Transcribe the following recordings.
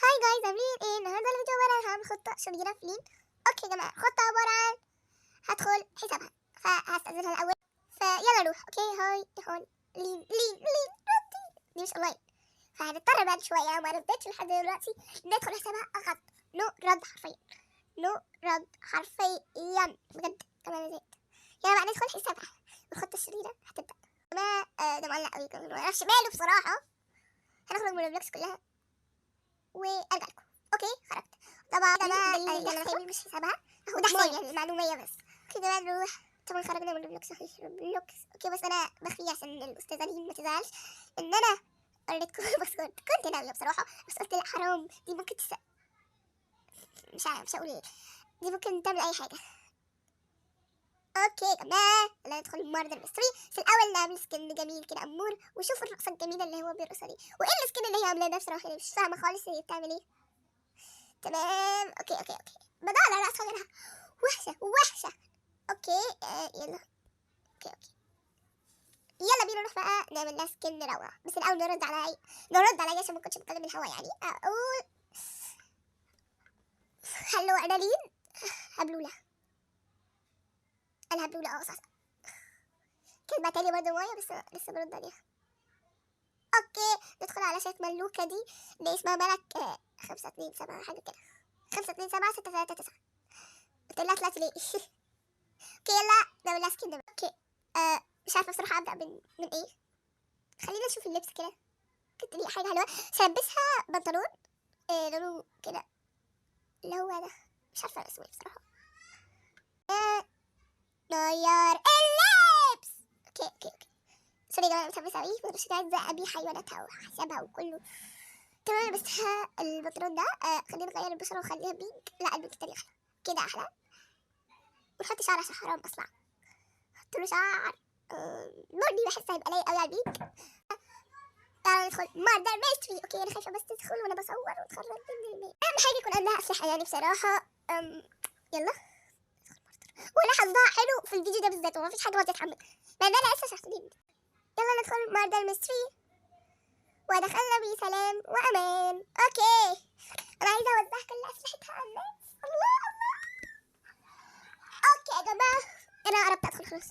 هاي جايز، عاملين ايه؟ النهارده الفيديو عبارة عن خطة شريرة في لين. اوكي يا جماعة، خطة عبارة عن هدخل حسابها فهستأذنها الأول. فيلا نروح. اوكي هاي هون لين دي مش اونلاين، فهنضطر بعد شوية ما ردتش لحد دلوقتي ندخل حسابها غلط. نو رد حرفيا، نو رد حرفيا بجد. كمان زيت. يلا بقى ندخل حسابها والخطة الشريرة هتبدأ. ما ده معلق قوي كمان، معرفش ماله بصراحة. هنخرج من البلوكس كلها وارجع لكم. اوكي خرجت. طبعا انا مش حسابها، هاخد حسابي يعني المعلوميه بس. كده بقى نروح. طبعا خرجنا من البلوكس. اوكي بس انا بخفي عشان الاستاذه لين ما تزعلش ان انا وريتكم الباسورد. كنت ناويه بصراحه بس قلت لا حرام، دي ممكن مش عارف مش هقول ايه، دي ممكن تعمل اي حاجه. اوكي يا جماعه يلا ندخل الماردر ميستري. في الاول نعمل سكن جميل كده امور، وشوفوا الرقصه الجميله اللي هو بيرقصها دي. وايه السكن اللي هي عاملاه ده بصراحه مش فاهمه خالص هي بتعمل ايه. تمام اوكي بدأ على رأس غيرها وحشة. اوكي يلا اوكي يلا بينا نروح بقى نعمل لها سكن روعة. بس الأول نرد عليا عشان ما كنتش بتكلم الهوا. يعني أقول هلو أنا لين هبلولة. أنا هبلولة صح. كانت بعتلي برضه مايا بس لسه برد عليها. اوكي ندخل على شات ملوكة دي اللي اسمها ملك 527 حاجة كده. 527 639. قلت لها طلعت ليه؟ اوكي يلا نعمل لها سكن. اوكي مش عارفه بصراحه ابدا من ايه. خلينا نشوف اللبس كده. كنت لي حاجه حلوه سلبسها بنطلون لونه كده اللي هو ده، مش عارفه اسمه ايه بصراحه. غير اللبس. اوكي سوري يا جماعه متحمسه اوي، مش عايزه ابي حيواناتها وحسابها وكله. تمام لبستها البنطلون ده. خلينا نغير البشره ونخليها بينك. لا البينك التاني احلى، كده احلى. ونحط شعر عشان حرام اصلا. حط له شعر بني، بحس هيبقى لايق قوي على البيت. تعالوا ندخل ماردر ميستري. اوكي انا خايفه بس تدخل وانا بصور وتخرج من البيت. اهم حاجه يكون عندها اسلحه يعني بصراحه. يلا وانا حظها حلو في الفيديو ده بالذات ومفيش حاجه راضيه تتحمل لان انا لسه شخص جديد. يلا ندخل ماردر ميستري ودخلنا بسلام وامان. اوكي انا عايزه اوزع كل اسلحتها على الناس. الله اوكي يا جماعه انا قربت ادخل خلاص.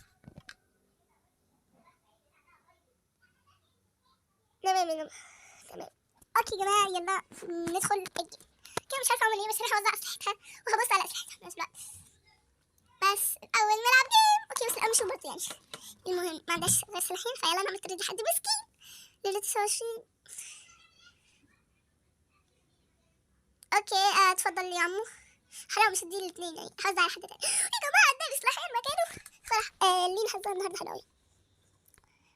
تمام اوكي يا جماعه يلا ندخل كده. مش عارفه اعمل ايه بس راح اوزع اسلحتها وهبص على اسلحتها في نفس الوقت. بس اول نلعب جيم. اوكي بس الاول مش برضه يعني. المهم ما عندهاش غير سلاحين فيلا نعمل تريد حد مسكين ليله 29. اوكي اتفضل يا عمو. حرام مش هدي الاثنين يعني هوزع على حد تاني. يا جماعه عندنا سلاحين مكانه صراحه. لين حظها النهارده حلو قوي.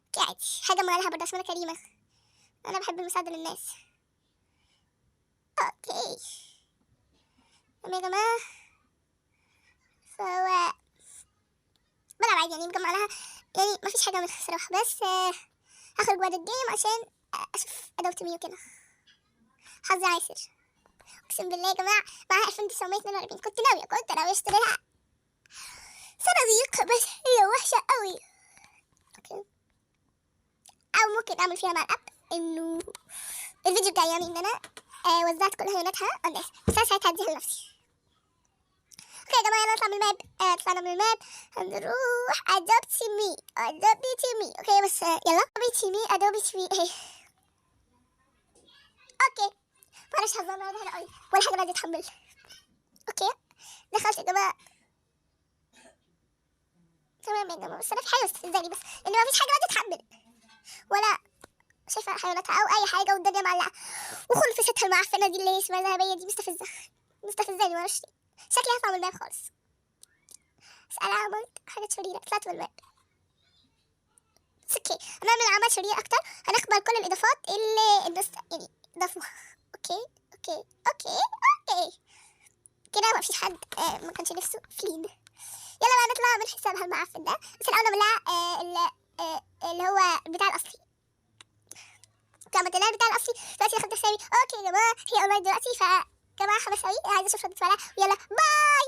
اوكي عادي حاجه مالها برضه عشان انا كريمه، انا بحب المساعده للناس. اوكي تمام يا جماعه. فهو بلعب عادي يعني مجمع لها يعني مفيش حاجة منها الصراحة. بس هخرج بعد الجيم عشان أشوف أدوة ميو كده. حظي عايسر أقسم بالله يا جماعة. معاها 2942. كنت ناوية أشتري لها صناديق بس هي وحشة قوي. أوكي أو ممكن أعمل فيها مع الأب إنه الفيديو الجاي يعني إن أنا وزعت كل هيوناتها على الناس بس أنا ساعتها هديها لنفسي. اوكي يا جماعه يلا نطلع من الماب. طلعنا من الماب هنروح ادوبتي مي. اوكي بس يلا ادوبتي مي اهي. اوكي معلش حظنا هنا قوي ولا حاجه راضيه تتحمل. اوكي دخلت يا جماعه. تمام يا جماعه بس انا في حاجه مستفزاني بس ان مفيش حاجه راضيه تتحمل ولا شايفه حيواناتها او اي حاجه والدنيا معلقه وخلفستها المعفنه دي اللي هي اسمها ذهبيه دي مستفزاني معرفش ليه. شكلي هطلع من الماب خالص. بس انا عملت حاجه شريره طلعت من الماب. اوكي هنعمل اعمال شريره اكتر. هنقبل كل الاضافات اللي الناس يعني ضافوها. اوكي كده ما فيش حد ما كانش نفسه في لين. يلا بقى نطلع من حسابها المعفن ده. بس الاول نعمل لها اللي هو البتاع الاصلي. عملت لها البتاع الاصلي دلوقتي اخدت حسابي. اوكي يا جماعه هي اونلاين دلوقتي ف جماعه 5 ثواني عايزه اشوف ردة فعلها. يلا باي.